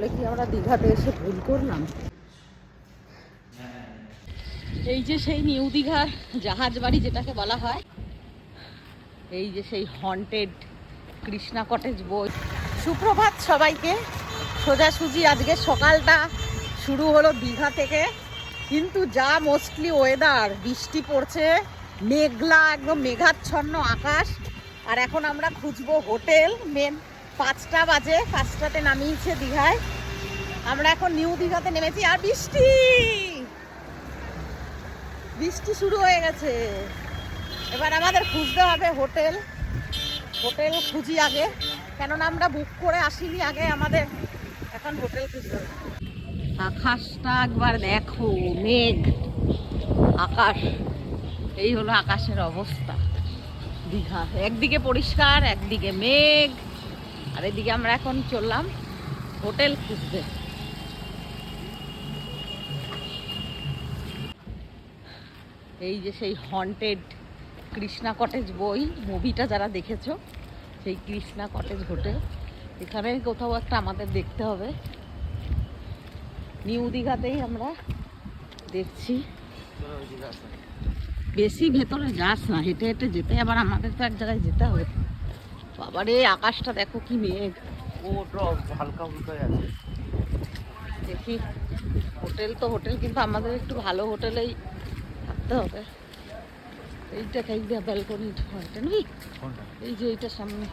তাহলে কি আমরা দীঘাতে এসে ভুল করলাম? এই যে সেই নিউ দীঘার জাহাজ বাড়ি যেটাকে বলা হয়, এই যে সেই হন্টেড কৃষ্ণা কটেজ বই। সুপ্রভাত সবাইকে। সোজাসুজি আজকে সকালটা শুরু হলো দীঘা থেকে, কিন্তু যা মোস্টলি ওয়েদার, বৃষ্টি পড়ছে, মেঘলা, একদম মেঘাচ্ছন্ন আকাশ। আর এখন আমরা খুঁজবো হোটেল। মেন 5টা বাজে, 5টাতে নামিয়েছে দীঘায়। আমরা এখন নিউ দীঘাতে নেমেছি, আর বৃষ্টি বৃষ্টি শুরু হয়ে গেছে। এবার আমাদের খুঁজতে হবে হোটেল। হোটেল খুঁজি আগে, কেননা আমরা বুক করে আসিনি আগে, আমাদের এখন হোটেল খুঁজতে হবে। আকাশটা একবার দেখো, মেঘ আকাশ, এই হলো আকাশের অবস্থা দীঘা। একদিকে পরিষ্কার, একদিকে মেঘ, আর এদিকে আমরা এখন চললাম হোটেল খুঁজতে। এই যে সেই হন্টেড কৃষ্ণা কটেজ বই, মুভিটা যারা দেখেছো, সেই কৃষ্ণা কটেজ হোটেল এখানে কোথাও একটা আমাদের দেখতে হবে। নিউ দীঘাতেই আমরা দেখছি। বেশি ভেতরে যাস না, হেঁটে হেঁটে যেতে, আবার আমাদের তো এক জায়গায় যেতে হবে। বাবারে আকাশটা দেখো কি মেঘ, ও ড্রপ হালকা হালকা আছে। দেখি হোটেল তো হোটেল, কিন্তু আমাদের একটু ভালো হোটেলেই থাকতে হবে। এইটা খাই দেয়া ব্যালকনি, এটা নাকি এই যে এইটার সামনে।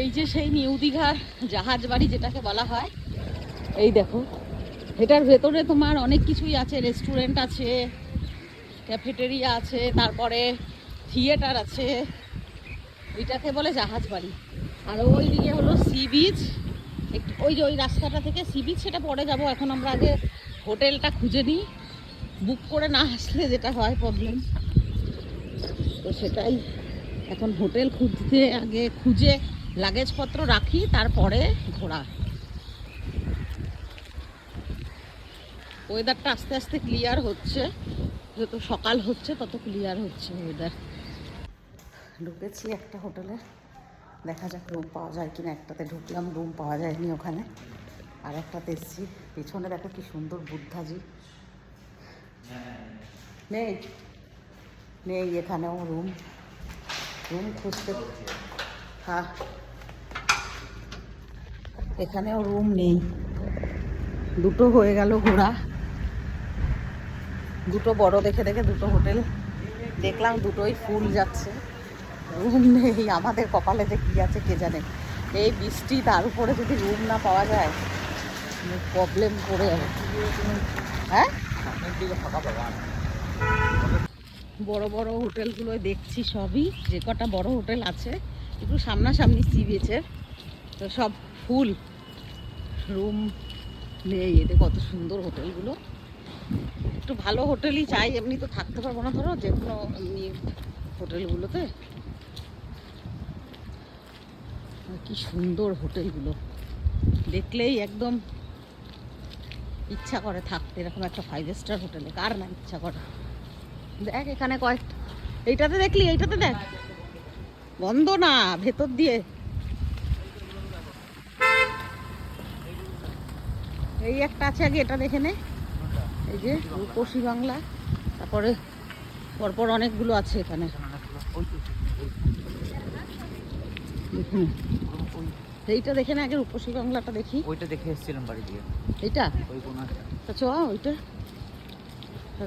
এই যে সেই নিউ দীঘার জাহাজ বাড়ি যেটাকে বলা হয়, এই দেখো, এটার ভেতরে তোমার অনেক কিছুই আছে। রেস্টুরেন্ট আছে, ক্যাফেটেরিয়া আছে, তারপরে থিয়েটার আছে। এটাকে বলে জাহাজ বাড়ি। আর ওই দিকে হলো সি বিচ, একটু ওই যে ওই রাস্তাটা থেকে সি বিচ, সেটা পরে যাব। এখন আমরা আগে হোটেলটা খুঁজে নিই, বুক করে না আসলে যেটা হয় প্রবলেম, তো সেটাই। এখন হোটেল খুঁজতে আগে খুঁজে লাগেজপত্র রাখি, তারপরে ঘোরা। ওয়েদারটা আস্তে আস্তে ক্লিয়ার হচ্ছে, যত সকাল হচ্ছে তত ক্লিয়ার হচ্ছে ওয়েদার। ঢুকেছি একটা হোটেলে, দেখা যাক রুম পাওয়া যায় কিনা। একটাতে ঢুকলাম, রুম পাওয়া যায়নি ওখানে। আর একটাতে এসেছি, পেছনে দেখো কি সুন্দর বুদ্ধাজি। নেই নেই এখানেও রুম, রুম খুঁজতে, হ্যাঁ এখানেও রুম নেই। দুটো হয়ে গেল ঘোরা, দুটো বড় দেখে দেখে দুটো হোটেল দেখলাম, দুটোই ফুল যাচ্ছে, রুম নেই। আমাদের কপালে যে কী আছে কে জানে। এই বৃষ্টি, তার উপরে যদি রুম না পাওয়া যায় প্রবলেম করে যাবে। হ্যাঁ, বড় বড় হোটেলগুলো দেখছি সবই, যে কটা বড় হোটেল আছে একটু সামনাসামনি সি বিচের, তো সব ফুল, রুম নেই। এতে কত সুন্দর হোটেলগুলো, একটু ভালো হোটেলই চাই, এমনি তো থাকতে পারবো না ধরো যে কোনো এমনি হোটেলগুলোতে। কি সুন্দর হোটেলগুলো, দেখলেই একদম ইচ্ছা করে থাকতে এরকম একটা 5 স্টার হোটেলে, কার না ইচ্ছা করে। দেখ এখানে কয়েকটা, এইটাতে দেখলি, এইটাতে দেখ, বন্ধ না, ভেতর দিয়ে। এই একটা আছে, আগে এটা দেখে নে। এই যে রূপসী বাংলা, তারপরে পরপর অনেকগুলো আছে এখানে। দেখুন এইটা দেখে না, আগে রূপসী বাংলাটা দেখি। ওইটা দেখে এসেছিলাম বাড়ি দিয়ে। এইটা ওই কোন একটা, চ ওইটা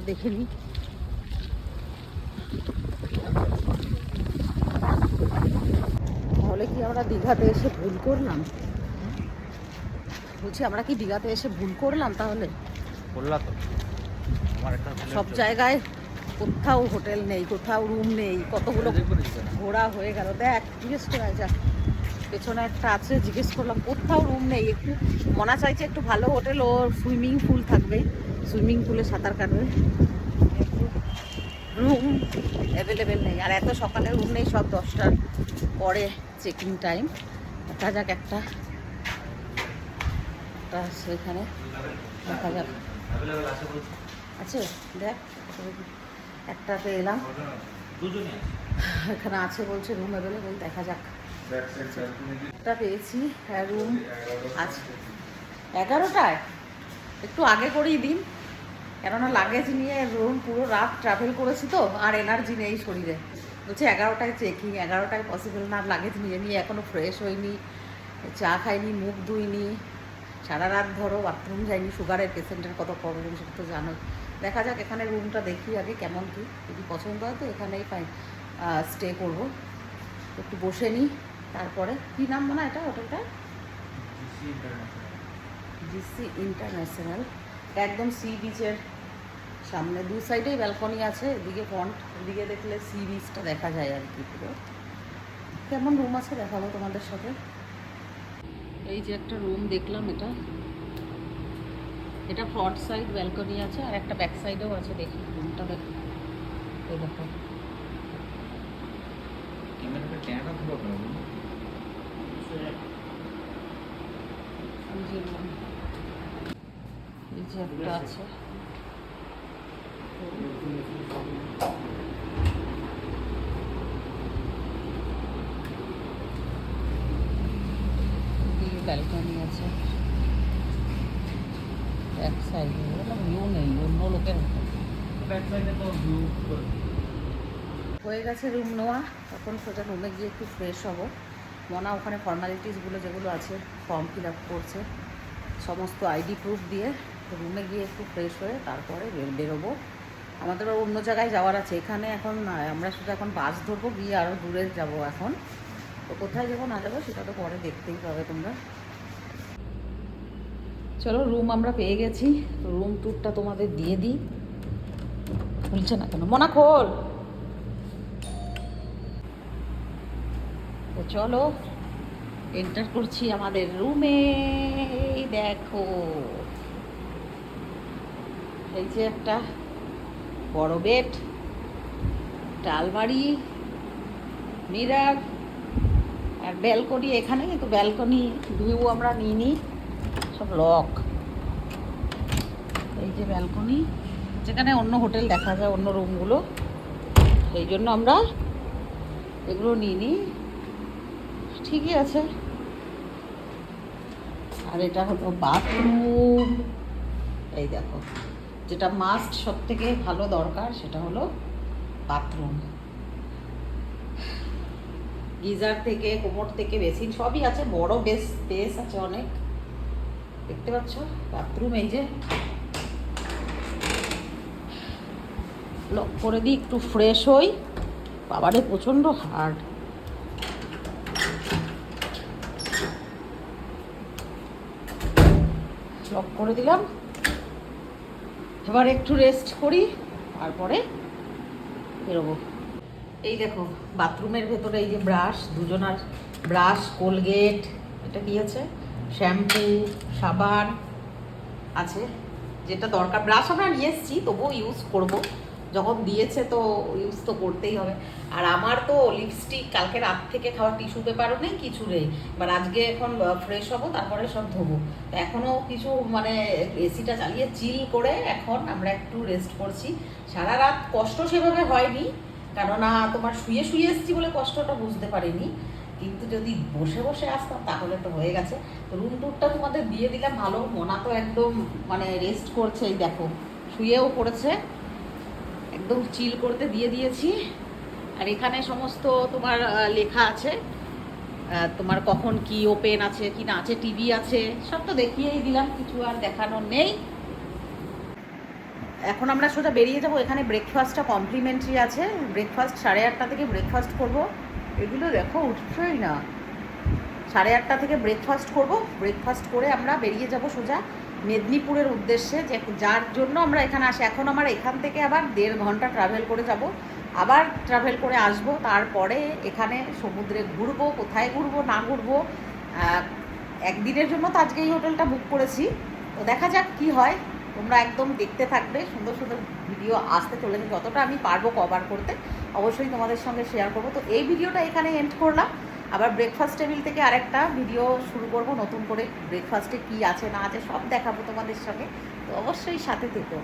দেখে নি। তাহলে কি আমরা দীঘাতে এসে ভুল করলাম? বলছি আমরা কি দীঘাতে এসে ভুল করলাম? তাহলে বললা তো আমার একটা সব জায়গায় কোথাও হোটেল নেই, কোথাও রুম নেই, কতগুলো ঘোরা হয়ে গেল। দেখ জিজ্ঞেস করে যা, পেছনে একটা আছে, জিজ্ঞেস করলাম, কোথাও রুম নেই। একটু মনে চাইছে একটু ভালো হোটেল, ওর সুইমিং পুল থাকবে, সুইমিং পুলে সাঁতার কাটবে, রুম অ্যাভেলেবেল নেই। আর এত সকালে রুম নেই, সব 10টার পরে চেকিং টাইম। দেখা যাক একটা আছে এখানে, দেখা যাক আছে, দেখ একটাতে এলাম, এখানে আছে বলছে রুম অ্যাভেলেবেল, দেখা যাক। এটা পেয়েছি রুম আছে 11টায়, একটু আগে করেই দিন, কেননা লাগেজ নিয়ে রুম পুরো রাত ট্রাভেল করেছি তো, আর এনার্জি নেই শরীরে। বলছে 11টায় চেকিং, 11টায় পসিবল না, লাগেজ নিয়ে নিয়ে এখনও ফ্রেশ হয়নি, চা খাইনি, মুখ ধুইনি, সারা রাত ধরো বাথরুম যাইনি। সুগারের পেশেন্টের কত প্রবলেম সেটা তো জানো। দেখা যাক, এখানে রুমটা দেখি আগে কেমন কী, যদি পছন্দ হয় তো এখানেই স্টে করবো। একটু বসে নিই, তারপরে কী নাম মনে হয় এটা হোটেলটা? GC international. একদম সি বিচের সামনে, দু সাইডেই ব্যালকনি আছে, এদিকে ফ্রন্ট, এদিকে দেখলে সি বিচটা দেখা যায় আর কি পুরো। কেমন রুম আছে দেখাবো তোমাদের সাথে। এই যে একটা রুম দেখলাম, এটা ফ্রন্ট সাইড ব্যালকনি আছে, আর একটা ব্যাক সাইডেও আছে। দেখি রুমটা, দেখো এই দেখো, এই যে একটা আছে। ব্যালকনি আছে এক সাইডে, ভিউ নেই, অন্য লোকের হয়ে গেছে রুম নেওয়া। এখন সোজা রুমে গিয়ে একটু ফ্রেশ হবো। মনা ওখানে ফর্মালিটিসগুলো যেগুলো আছে ফর্ম ফিল আপ করছে, সমস্ত আইডি প্রুফ দিয়ে রুমে গিয়ে একটু ফ্রেশ হয়ে তারপরে বেরোবো। আমাদের অন্য জায়গায় যাওয়ার আছে, এখানে এখন আমরা শুধু এখন বাস ধরবো, গিয়ে আরও দূরে যাব এখন। তো কোথায় যাবো না যাবো সেটা তো পরে দেখতেই পাবে তোমরা। চলো, রুম আমরা পেয়ে গেছি, রুম ট্যুরটা তোমাদের দিয়ে দিই। খুলছে না কেন? মনা খোল। তো চলো এন্টার করছি আমাদের রুমে। দেখো, এই যে একটা বড় বেড, একটা আলমারি, মিরর, আর ব্যালকনি। এখানে কিন্তু ব্যালকনি ভিউ আমরা নিইনি, সব লক। এই যে ব্যালকনি, যেখানে অন্য হোটেল দেখা যায়, অন্য রুমগুলো, সেই জন্য আমরা এগুলো নিইনি। ঠিকই আছে। আর এটা হলো বাথরুম। এই দেখো, যেটা মাস্ট, সব থেকে ভালো দরকার সেটা হলো বাথরুম। গিজার থেকে, কোমর থেকে, বেসিন সবই আছে, বড় স্পেস আছে অনেক, দেখতে পাচ্ছ। বাথরুম এই যে, লক করে দিই, একটু ফ্রেশ হই। বাবারে প্রচণ্ড হার্ড। লক করে দিলাম, এবার একটু রেস্ট করি, তারপরে বেরোবো। এই দেখো বাথরুমের ভেতরে এই যে ব্রাশ, দুজনার ব্রাশ, কোলগেট, এটা কি আছে, শ্যাম্পু, সাবান আছে, যেটা দরকার। ব্রাশ আমরা নিয়ে এসেছি, তবুও ইউজ করব, যখন দিয়েছে তো ইউজ তো করতেই হবে। আর আমার তো লিপস্টিক কালকে রাত থেকে খাওয়া, টিস্যু পেপারও নেই, কিছু নেই। এবার আজকে এখন ফ্রেশ হবো, তারপরে সব ধোবো। তো এখনও কিছু মানে এসিটা চালিয়ে চিল করে এখন আমরা একটু রেস্ট করছি। সারা রাত কষ্ট সেভাবে হয়নি, কেননা তোমার শুয়ে শুয়ে এসেছি বলে কষ্টটা বুঝতে পারিনি, কিন্তু যদি বসে বসে আসতাম তাহলে তো হয়ে গেছে। রুম ট্যুরটা তোমাদের দিয়ে দিলাম। ভালো, মোনা তো একদম মানে রেস্ট করছে, এই দেখো শুয়েও পড়েছে, একদম চিল করতে দিয়ে দিয়েছি। আর এখানে সমস্ত তোমার লেখা আছে, তোমার কখন কি ওপেন আছে কি না আছে, টিভি আছে, সব তো দেখিয়েই দিলাম, কিছু আর দেখানোর নেই। এখন আমরা সোজা বেরিয়ে যাব। এখানে ব্রেকফাস্টটা কমপ্লিমেন্টারি আছে, ব্রেকফাস্ট 8:30 থেকে ব্রেকফাস্ট করব। এগুলো দেখো উঠছেই না। 8:30 থেকে ব্রেকফাস্ট করব, ব্রেকফাস্ট করে আমরা বেরিয়ে যাব সোজা মেদিনীপুরের উদ্দেশ্যে, যে যার জন্য আমরা এখানে আসি। এখন আমার এখান থেকে আবার 1.5 ঘন্টা ট্রাভেল করে যাব, আবার ট্রাভেল করে আসব, তারপরে এখানে সমুদ্রে ঘুরবো। কোথায় ঘুরবো না ঘুরবো, একদিনের জন্য তো আজকে এই হোটেলটা বুক করেছি, তো দেখা যাক কি হয়। তোমরা একদম দেখতে থাকবে, সুন্দর সুন্দর ভিডিও আসতে চলেছে, যতটা আমি পারবো কভার করতে অবশ্যই তোমাদের সঙ্গে শেয়ার করবো। তো এই ভিডিওটা এখানে এন্ড করলাম, আবার ব্রেকফাস্ট টেবিল থেকে আরেকটা ভিডিও শুরু করব নতুন করে। ব্রেকফাস্টে কি আছে না আছে সব দেখাবো তোমাদের সঙ্গে, তো অবশ্যই সাথে থেকো।